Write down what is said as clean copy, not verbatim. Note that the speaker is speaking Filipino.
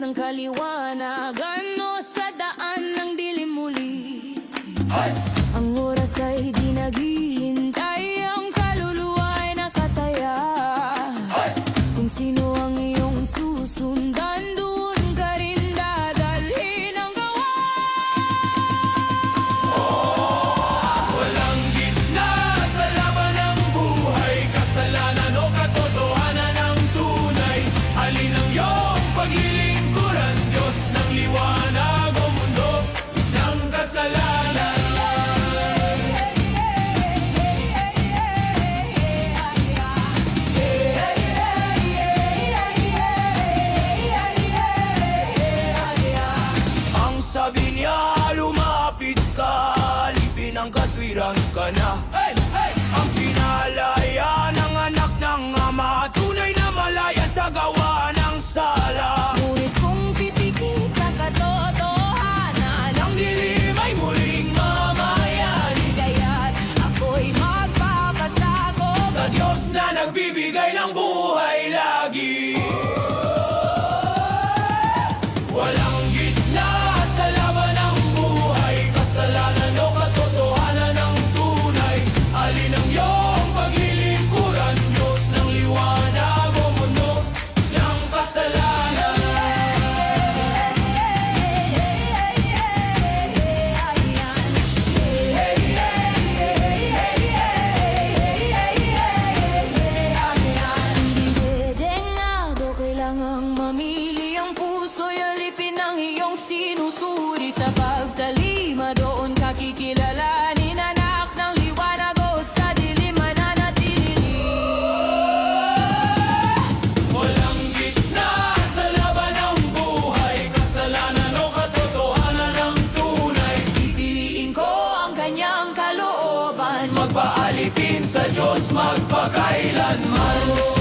ng kaliwanagan o sa daan ng dilim muli. Ang oras ay di naghihintay, ang kaluluwa ay nakataya. Kung sino ang iyong susundan, doon ka rin dadalhin ang gawa. Walang gitna sa laban ng buhay, kasalanan o katotohanan ng tunay. Alin ang iyong paglilingkuran, Diyos ng liwanag o mundo ng kasalanan? Ang sabi niya, lumapit ka, alipin ang katwiran ka na. Ang pinalaya ng anak ng ama, tunay na malaya sa gawa ng sala. Ngunit kung pipikit sa katotohanan, Ang dilim ay muling mamayani kaya't ako'y magpapasakop sa Diyos na nagbibigay ng buhay lagi. Walang gitna sa laban ng buhay, kasalanan o katotohanan ng tunay. Alin ang iyong paglilingkuran, Diyos ng liwanag o mundo ng kasalanan? Dinedengado, kailangang mamili ang puso'y alipin ang iyong sinusuri. Sa pagtalima doon kakikilalanin, anak ng liwanag o sa dilim mananatili. Walang gitna sa laban ng buhay, kasalanan o katotohanan ng tunay. Pipiliin ko ang kanyang kalooban, Magpaalipin sa Diyos magpakailanman.